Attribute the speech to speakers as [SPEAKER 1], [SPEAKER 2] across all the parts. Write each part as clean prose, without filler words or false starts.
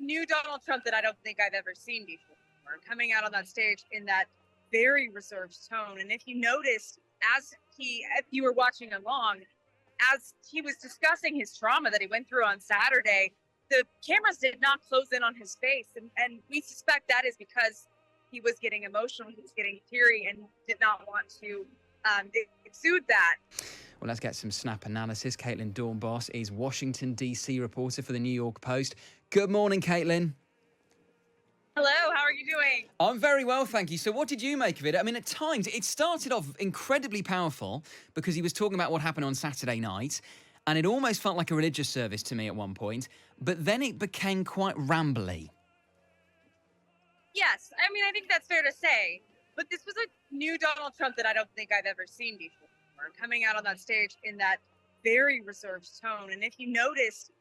[SPEAKER 1] new Donald Trump that I don't think I've ever seen before, coming out on that stage in that very reserved tone. And if you noticed, if you were watching along, as he was discussing his trauma that he went through on Saturday, the cameras did not close in on his face. And we suspect that is because he was getting emotional, he was getting teary, and did not want to exude that.
[SPEAKER 2] Well, let's get some snap analysis. Caitlin Doornbos is Washington, D.C. reporter for the New York Post. Good morning, Caitlin.
[SPEAKER 1] Hello, how are you doing?
[SPEAKER 2] I'm very well, thank you. So what did you make of it? I mean, at times, it started off incredibly powerful because he was talking about what happened on Saturday night, and it almost felt like a religious service to me at one point, but then it became quite rambly.
[SPEAKER 1] Yes, I mean, I think that's fair to say, but this was a new Donald Trump that I don't think I've ever seen before, coming out on that stage in that very reserved tone. And if you noticed,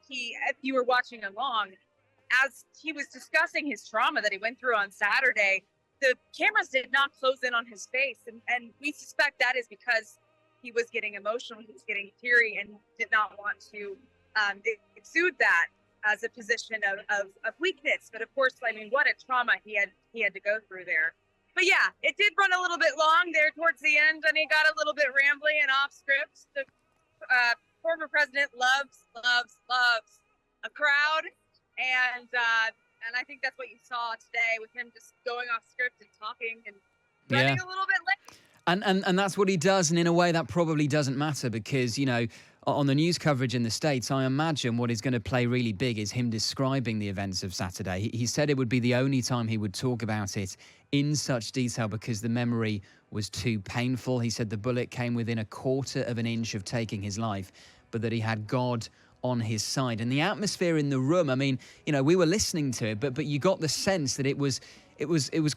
[SPEAKER 1] if you were watching along, as he was discussing his trauma that he went through on Saturday, the cameras did not close in on his face. And we suspect that is because he was getting emotional, he was getting teary, and did not want to exude that as a position of weakness. But of course, I mean, what a trauma he had to go through there. But yeah, it did run a little bit long there towards the end, and he got a little bit rambly and off script. The former president loves a crowd. And I think that's what you saw today with him just going off script and talking and running a little bit late.
[SPEAKER 2] And that's what he does. And in a way, that probably doesn't matter because, you know, on the news coverage in the States, I imagine what is going to play really big is him describing the events of Saturday. He said it would be the only time he would talk about it in such detail because the memory was too painful. He said the bullet came within a quarter of an inch of taking his life, but that he had God on his side. And the atmosphere in the room, I mean, you know, we were listening to it, but you got the sense that it was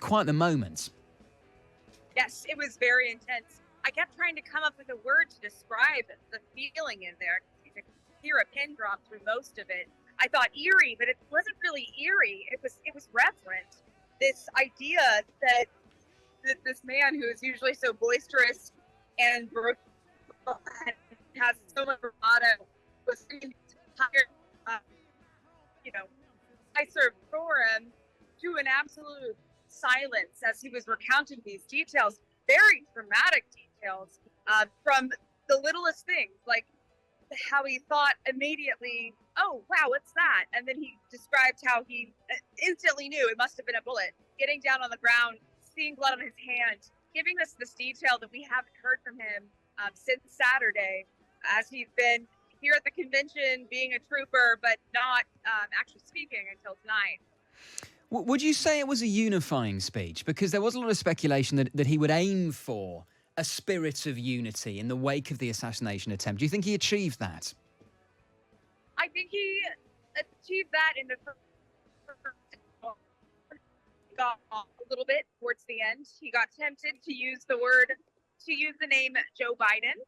[SPEAKER 2] quite the moment.
[SPEAKER 1] Yes, it was very intense. I kept trying to come up with a word to describe the feeling in there. You could hear a pin drop through most of it. I thought eerie, but it wasn't really eerie. It was reverent. This idea that this man who is usually so boisterous and brutal and has so much bravado was entire, I served forum to an absolute silence as he was recounting these details, very traumatic details, from the littlest things, like how he thought immediately, oh, wow, what's that? And then he described how he instantly knew it must have been a bullet, getting down on the ground, seeing blood on his hand, giving us this detail that we haven't heard from him since Saturday, as he's been here at the convention being a trooper, but not actually speaking until tonight.
[SPEAKER 2] Would you say it was a unifying speech? Because there was a lot of speculation that he would aim for a spirit of unity in the wake of the assassination attempt. Do you think he achieved that?
[SPEAKER 1] I think he achieved that in the first. Got off a little bit towards the end. He got tempted to use the name Joe Biden,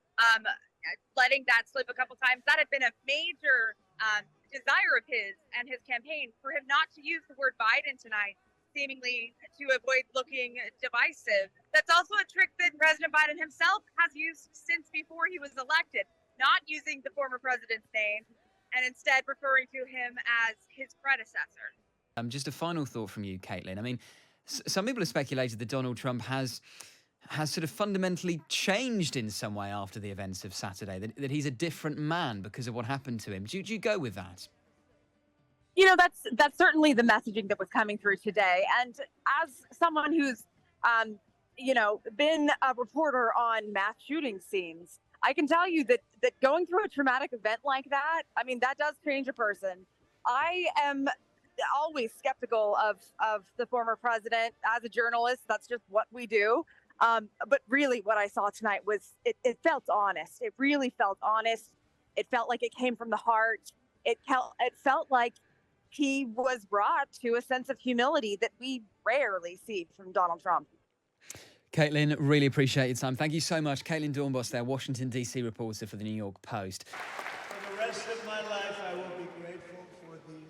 [SPEAKER 1] letting that slip a couple times. That had been a major desire of his and his campaign, for him not to use the word Biden tonight, seemingly to avoid looking divisive. That's also a trick that President Biden himself has used since before he was elected, not using the former president's name and instead referring to him as his predecessor.
[SPEAKER 2] Just a final thought from you, Caitlin. I mean, some people have speculated that Donald Trump has sort of fundamentally changed in some way after the events of Saturday, that he's a different man because of what happened to him. Do you go with that?
[SPEAKER 1] You know, that's certainly the messaging that was coming through today. And as someone who's, been a reporter on mass shooting scenes, I can tell you that going through a traumatic event like that, I mean, that does change a person. I am always skeptical of the former president. As a journalist, that's just what we do. But really what I saw tonight was, it felt honest. It really felt honest. It felt like it came from the heart. It felt like he was brought to a sense of humility that we rarely see from Donald Trump.
[SPEAKER 2] Caitlin, really appreciate your time. Thank you so much. Caitlin Doornbos there, Washington, D.C. reporter for the New York Post.
[SPEAKER 3] For the rest of my life, I will be grateful for the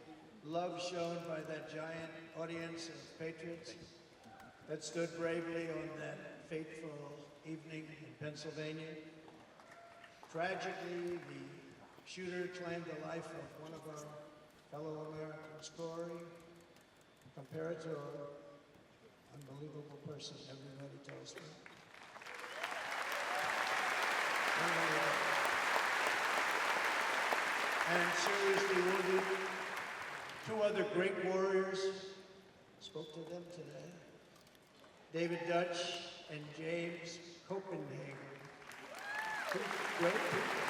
[SPEAKER 3] love shown by that giant audience of patriots that stood bravely on that fateful evening in Pennsylvania. Tragically, the shooter claimed the life of one of our fellow Americans, compare it to an unbelievable person, everybody tells me. And seriously wounded. Two other great warriors. Spoke to them today. David Dutch and James Copenhagen. Two great people.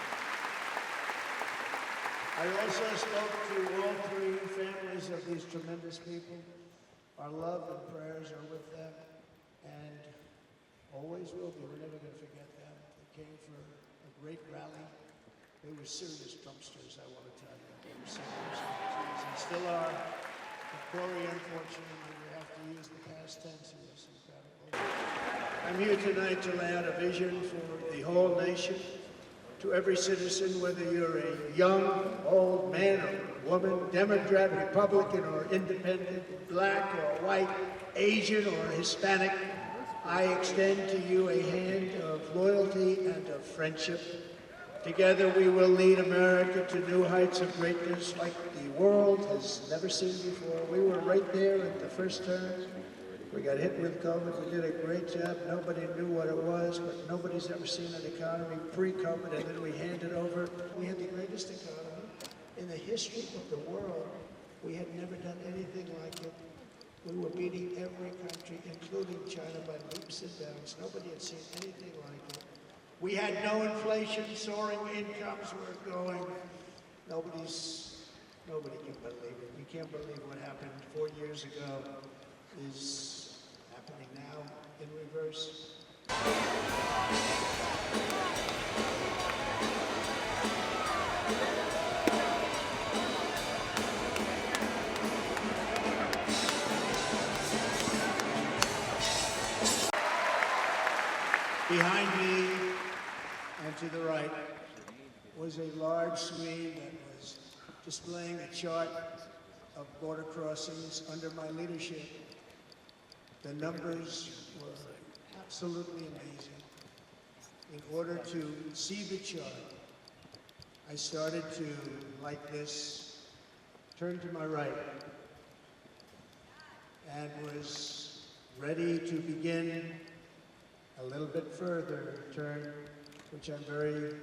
[SPEAKER 3] I also spoke to all three families of these tremendous people. Our love and prayers are with them, and always will be. We're never going to forget them. They came for a great rally. They were serious Trumpsters, I want to tell you. They were serious Trumpsters, and still are. But Corey, unfortunately, we have to use the past tense in this incredible. I'm here tonight to lay out a vision for the whole nation. To every citizen, whether you're a young, old man or woman, Democrat, Republican, or independent, black or white, Asian or Hispanic, I extend to you a hand of loyalty and of friendship. Together we will lead America to new heights of greatness like the world has never seen before. We were right there at the first turn. We got hit with COVID. We did a great job. Nobody knew what it was, but nobody's ever seen an economy pre-COVID, and then we handed over. We had the greatest economy in the history of the world. We had never done anything like it. We were beating every country, including China, by leaps and bounds. Nobody had seen anything like it. We had no inflation, soaring incomes were going. Nobody can believe it. We can't believe what happened 4 years ago is happening now in reverse. Behind me and to the right was a large screen that was displaying a chart of border crossings under my leadership. The numbers were absolutely amazing. In order to see the chart, I started to, like this, turn to my right and was ready to begin a little bit further turn, which I'm very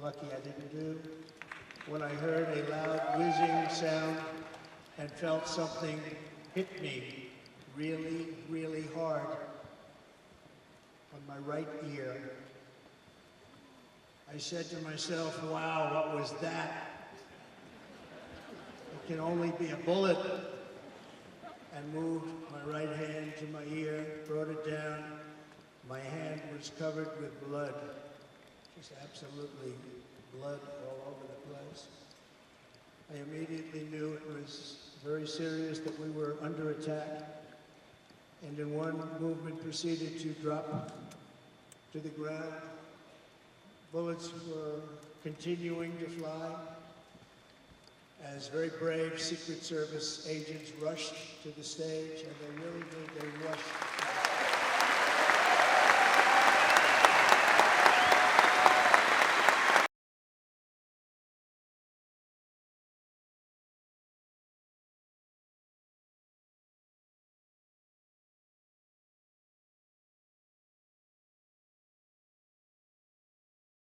[SPEAKER 3] lucky I didn't do, when I heard a loud whizzing sound and felt something hit me really, really hard on my right ear. I said to myself, wow, what was that? It can only be a bullet. And moved my right hand to my ear, brought it down. My hand was covered with blood, just absolutely blood all over the place. I immediately knew it was very serious, that we were under attack, and in one movement proceeded to drop to the ground. Bullets were continuing to fly as very brave Secret Service agents rushed to the stage, and they really did, they rushed.